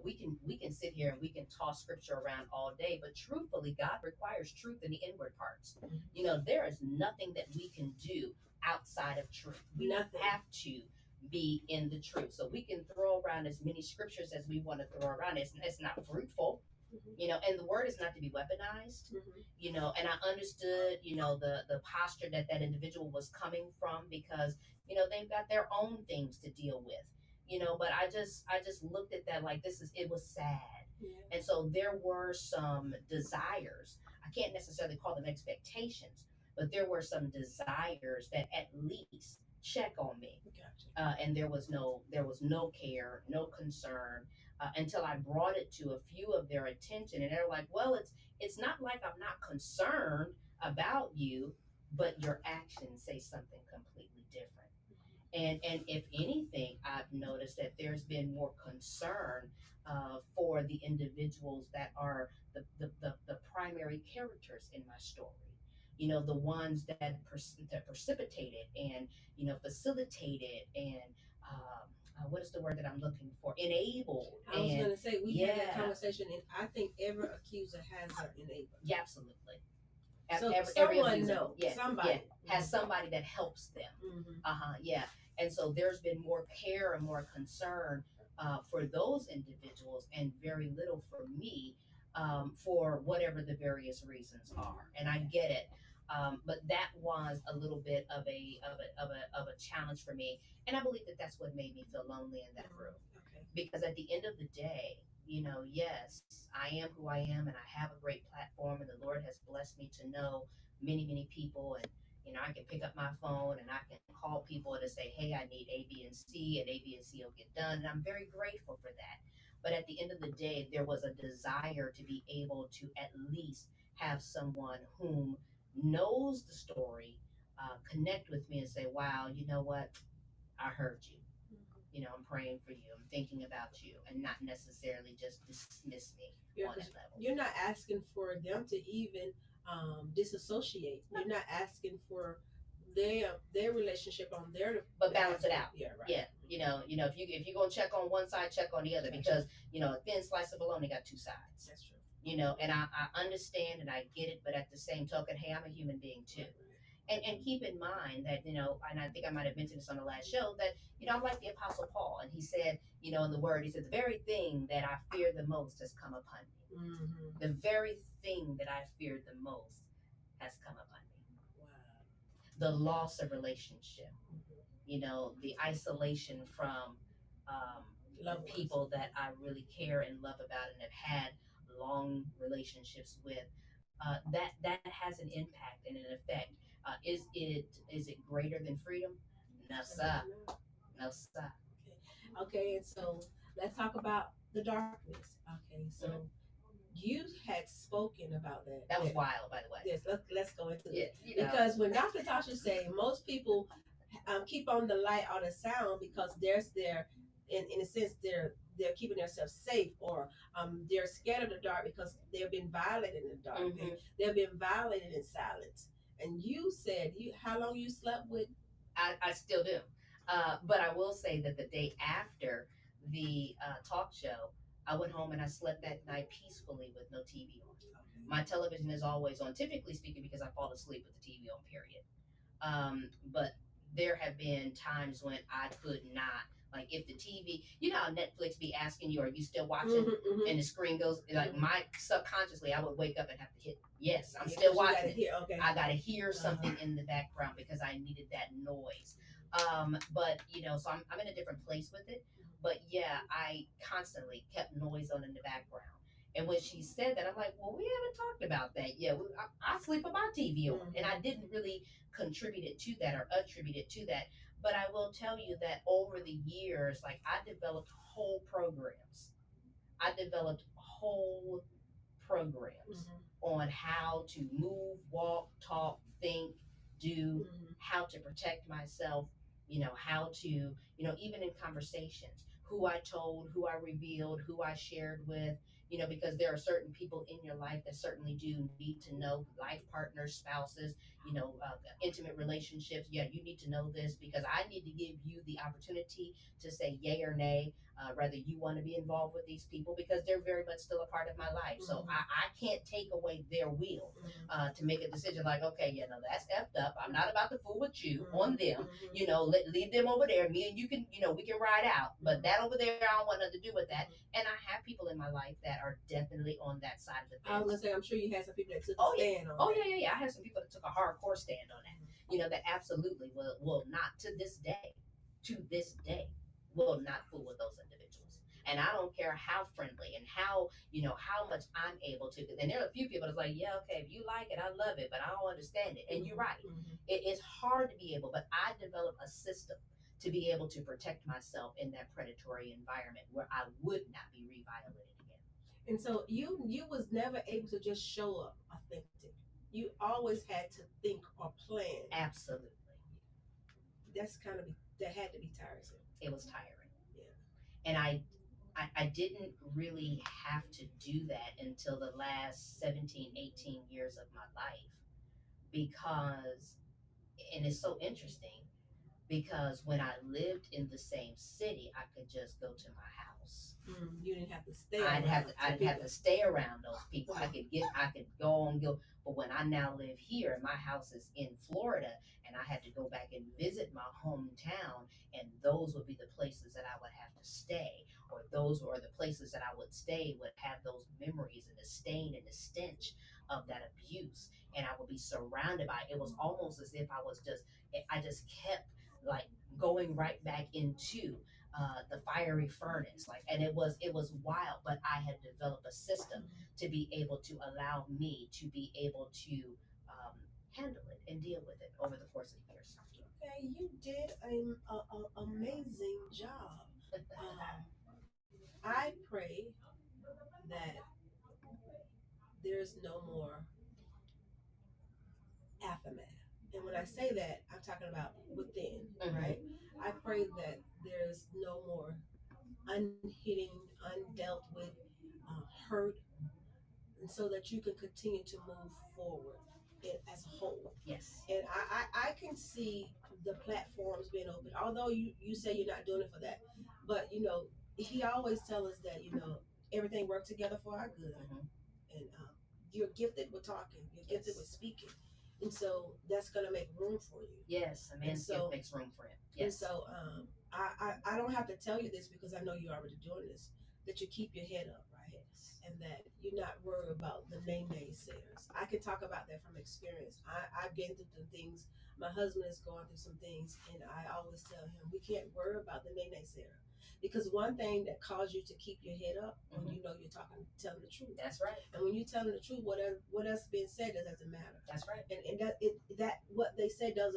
we can sit here and we can toss scripture around all day, but truthfully, God requires truth in the inward parts. There is nothing that we can do outside of truth. We have to be in the truth. So we can throw around as many scriptures as we want to throw around. It's not fruitful. And the word is not to be weaponized. And I understood, the posture that individual was coming from, because they've got their own things to deal with. But I just looked at that like, it was sad. And so there were some desires. I can't necessarily call them expectations, but there were some desires that at least check on me. And there was no care, no concern, until I brought it to a few of their attention, and they're like, "Well, it's not like I'm not concerned about you, but your actions say something completely different." And if anything, I've noticed that there's been more concern for the individuals that are the primary characters in my story. The ones that precipitated and facilitated and what is the word that I'm looking for? Enabled. I was going to say, we had that conversation, and I think every accuser has an enabler. Yeah, absolutely. So someone knows. Somebody has somebody that helps them. Yeah. And so there's been more care and more concern for those individuals, and very little for me, for whatever the various reasons are. And I get it. But that was a little bit of a challenge for me, and I believe that that's what made me feel lonely in that room. Because at the end of the day, yes, I am who I am, and I have a great platform, and the Lord has blessed me to know many people, and I can pick up my phone and I can call people to say, hey, I need A, B, and C, and A, B, and C will get done, and I'm very grateful for that. But at the end of the day, there was a desire to be able to at least have someone whom knows the story connect with me and say, wow, you know what, I heard you. I'm praying for you. I'm thinking about you, and not necessarily just dismiss me on that level. You're not asking for them to even disassociate. You're not asking for their relationship on their, but balance it out. Yeah, right. Yeah, if you're gonna check on one side, check on the other, because a thin slice of bologna got two sides. That's true. And I understand and I get it, but at the same token, hey, I'm a human being too. And keep in mind that, and I think I might have mentioned this on the last show, that, I'm like the Apostle Paul. And he said, in the word, he said, the very thing that I fear the most has come upon me. The very thing that I feared the most has come upon me. Wow. The loss of relationship, the isolation from people that I really care and love about and have had long relationships with. That has an impact and an effect. Is it greater than freedom? No, sir. No, sir. Okay, and so let's talk about the darkness. Okay, so you had spoken about that. That was wild, by the way. Yes, let's go into it. Because when Dr. Tasha say, most people keep on the light or the sound because there's in a sense they're keeping themselves safe, or they're scared of the dark because they've been violated in the dark. They've been violated in silence. And you said how long you slept with? I still do. But I will say that the day after the talk show, I went home and I slept that night peacefully with no TV on. My television is always on, typically speaking, because I fall asleep with the TV on, period. But there have been times when I could not. Like if the TV, how Netflix be asking you, are you still watching? And the screen goes, like my subconsciously, I would wake up and have to hit, yes, I'm still watching. I got to hear something in the background because I needed that noise. But, so I'm in a different place with it. But yeah, I constantly kept noise on in the background. And when she said that, I'm like, well, we haven't talked about that yet. I sleep with my TV on. And I didn't really contribute it to that or attribute it to that. But I will tell you that over the years, like I developed whole programs. I developed whole programs on how to move, walk, talk, think, do, how to protect myself, how to, even in conversations, who I told, who I revealed, who I shared with, because there are certain people in your life that certainly do need to know, life partners, spouses, intimate relationships. Yeah, you need to know this because I need to give you the opportunity to say yay or nay, whether you want to be involved with these people because they're very much still a part of my life. So I can't take away their will to make a decision like, okay, that's effed up. I'm not about to fool with you on them. Leave them over there. Me and you can, we can ride out. But that over there, I don't want nothing to do with that. And I have people in my life that are definitely on that side of the fence. I was gonna say, I'm sure you had some people that took a stand on. Oh yeah. I have some people that took a hardcore stand on that. That absolutely will not to this day will not fool with those individuals. And I don't care how friendly and how much I'm able to. And there are a few people that's like, yeah, okay, if you like it, I love it, but I don't understand it. And you're right. It's hard to be able, but I developed a system to be able to protect myself in that predatory environment where I would not be reviolated again. And so you was never able to just show up authentic. You always had to think or plan. Absolutely. That had to be tiresome. It was tiring. Yeah. And I didn't really have to do that until the last 17, 18 years of my life because, and it's so interesting, because when I lived in the same city, I could just go to my house. You didn't have to stay. I'd have to stay around those people. Wow. I could go and go. But when I now live here, and my house is in Florida, and I had to go back and visit my hometown, and those would be the places that I would have to stay, or those were the places that I would stay would have those memories and the stain and the stench of that abuse, and I would be surrounded by it. It was almost as if I just kept like going right back into the fiery furnace, and it was wild, but I had developed a system to be able to allow me to be able to handle it and deal with it over the course of years. Okay, you did an amazing job. I pray that there's no more aftermath. And when I say that, I'm talking about within, right? I pray that there's no more unhitting, undealt with hurt, and so that you can continue to move forward as a whole. Yes. And I can see the platforms being open, although you say you're not doing it for that, but he always tells us that everything works together for our good. And you're gifted with talking, you're gifted with speaking, and so that's going to make room for you. Yes, a man's gift makes room for him. Yes. And so I don't have to tell you this because I know you're already doing this, that you keep your head up, right? Yes. And that you're not worried about the naysayers. I can talk about that from experience. I've been through some things. My husband is going through some things, and I always tell him we can't worry about the naysayer. Because one thing that caused you to keep your head up when you know you're telling the truth. That's right. And when you're telling the truth, what else being said doesn't matter. That's right. And that what they say does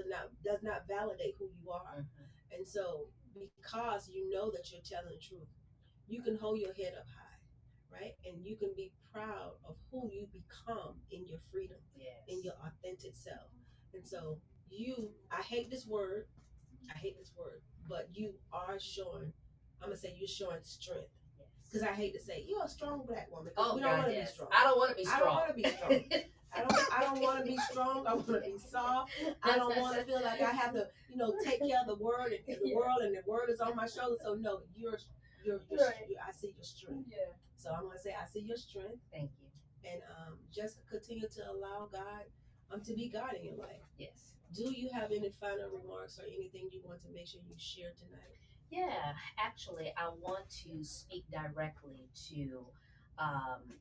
not validate who you are. And so because you know that you're telling the truth, you can hold your head up high, right? And you can be proud of who you become in your freedom, in your authentic self. And so I hate this word, but you are showing. I'm gonna say you're showing strength, because I hate to say you're a strong Black woman. We don't want to be strong. I don't want to be strong. I don't want to be strong. I don't want to be strong. I want to be soft. I don't want to feel like I have to, take care of the world and the world is on my shoulders. So no, you're I see your strength. Yeah. So I'm gonna say I see your strength. Thank you. And just continue to allow God to be God in your life. Yes. Do you have any final remarks or anything you want to make sure you share tonight? Yeah, actually, I want to speak directly to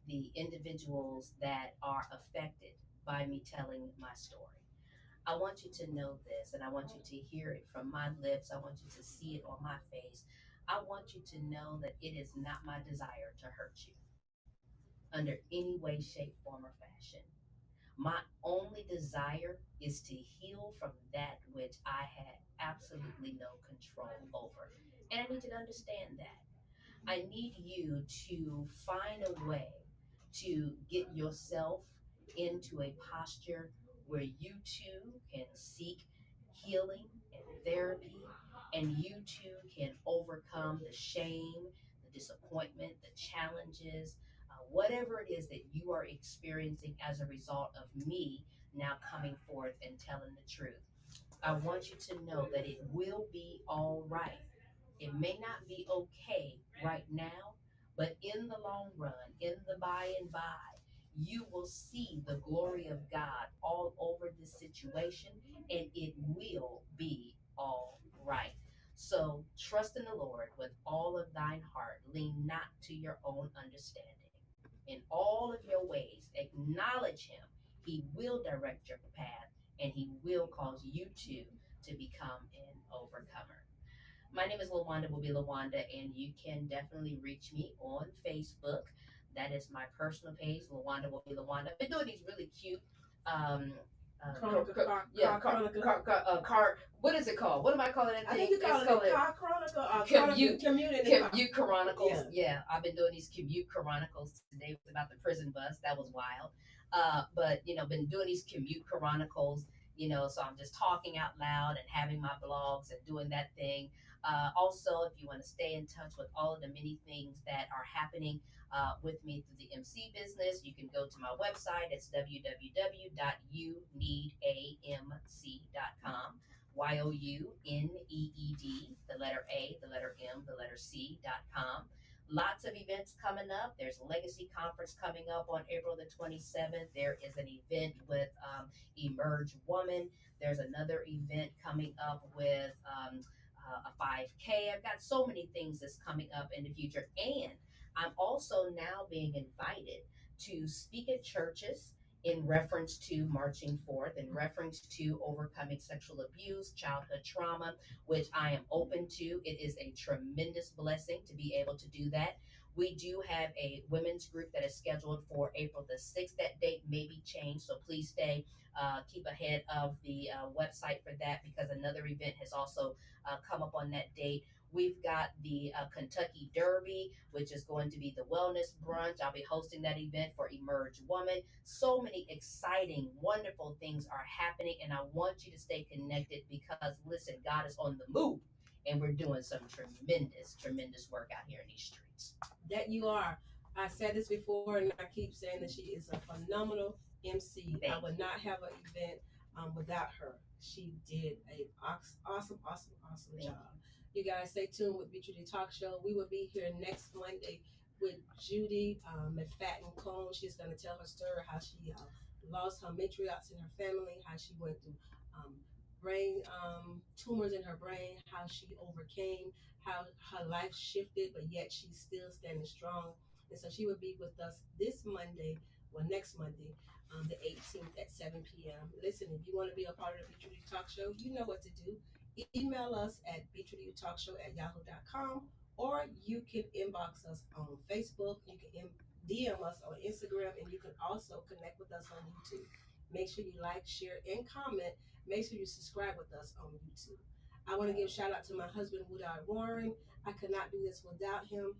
the individuals that are affected by me telling my story. I want you to know this, and I want you to hear it from my lips. I want you to see it on my face. I want you to know that it is not my desire to hurt you under any way, shape, form, or fashion. My only desire is to heal from that which I had absolutely no control over. And I need you to understand that. I need you to find a way to get yourself into a posture where you too can seek healing and therapy, and you too can overcome the shame, the disappointment, the challenges, whatever it is that you are experiencing as a result of me now coming forth and telling the truth. I want you to know that it will be all right. It may not be okay right now, but in the long run, in the by and by, you will see the glory of God all over this situation, and it will be all right. So trust in the Lord with all of thine heart. Lean not to your own understanding. In all of your ways, acknowledge him. He will direct your path, and he will cause you to become an overcomer. My name is Lawanda, will be Lawanda, and you can definitely reach me on Facebook. That is my personal page, Lawanda will be Lawanda. I've been doing these really cute, um, what is it called? What am I calling that I thing? think you call it car chronicle or commute chronicles. Yeah, I've been doing these commute chronicles. Today was about the prison bus. That was wild. But been doing these commute chronicles. So I'm just talking out loud and having my blogs and doing that thing. Also, if you want to stay in touch with all of the many things that are happening with me through the MC business, you can go to my website. It's www.youneedamc.com. YOUNEED, the letter A, the letter M, the letter C.com. Lots of events coming up. There's a Legacy Conference coming up on April the 27th. There is an event with Emerge Woman. There's another event coming up with a 5K. I've got so many things that's coming up in the future. And I'm also now being invited to speak at churches in reference to marching forth, in reference to overcoming sexual abuse, childhood trauma, which I am open to. It is a tremendous blessing to be able to do that. We do have a women's group that is scheduled for April the 6th. That date may be changed, so please keep ahead of the website for that, because another event has also come up on that date. We've got the Kentucky Derby, which is going to be the wellness brunch. I'll be hosting that event for Emerge Woman. So many exciting, wonderful things are happening, and I want you to stay connected because, listen, God is on the move, and we're doing some tremendous, tremendous work out here in these streets. That you are. I said this before, and I keep saying that she is a phenomenal MC. I would not have an event without her. She did an awesome job. You guys stay tuned with Judy Talk Show. We will be here next Monday with Judy McFadden Cone. She's going to tell her story, how she lost her matriarchs in her family, how she went through brain tumors in her brain, how she overcame, how her life shifted, but yet she's still standing strong. And so she will be with us this Monday, well, next Monday, the 18th at 7 p.m. Listen, if you want to be a part of the Beatrice Talk Show, you know what to do. Email us at beatricetalkshow@yahoo.com, or you can inbox us on Facebook. You can DM us on Instagram, and you can also connect with us on YouTube. Make sure you like, share, and comment. Make sure you subscribe with us on YouTube. I want to give a shout out to my husband, Woodard Warren. I could not do this without him.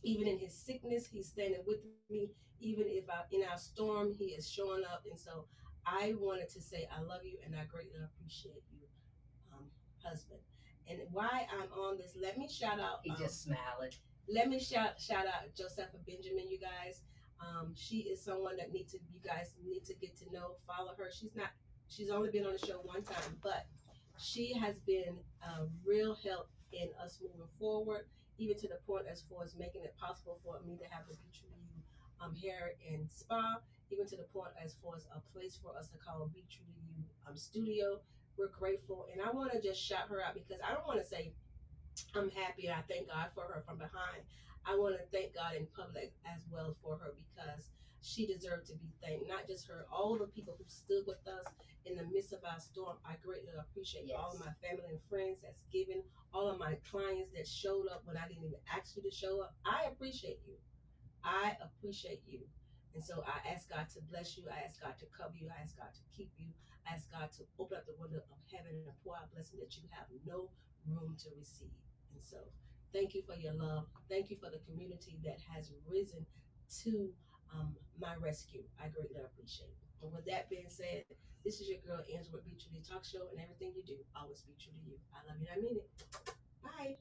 Even in his sickness, he's standing with me. Even if in our storm, he is showing up. And so I wanted to say I love you and I greatly appreciate you, husband. And why I'm on this, let me shout out. He just smiled. Let me shout out Josepha Benjamin, you guys. She is someone that you guys need to get to know, follow her. She's only been on the show one time, but she has been a real help in us moving forward, even to the point as far as making it possible for me to have the Beach Review hair and spa, even to the point as far as a place for us to call Beach Review studio. We're grateful, and I want to just shout her out because I don't want to say I'm happy and I thank God for her from behind. I want to thank God in public as well for her because she deserved to be thanked. Not just her, all the people who stood with us in the midst of our storm. I greatly appreciate all of my family and friends that's given, all of my clients that showed up when I didn't even ask you to show up. I appreciate you. I appreciate you. And so I ask God to bless you. I ask God to cover you. I ask God to keep you. I ask God to open up the window of heaven and pour out blessing that you have no room to receive. And so Thank you for your love. Thank you for the community that has risen to my rescue. I greatly appreciate it. And with that being said, this is your girl Angela with Be True to Talk Show, and everything you do, always be true to you. I love you and I mean it. Bye.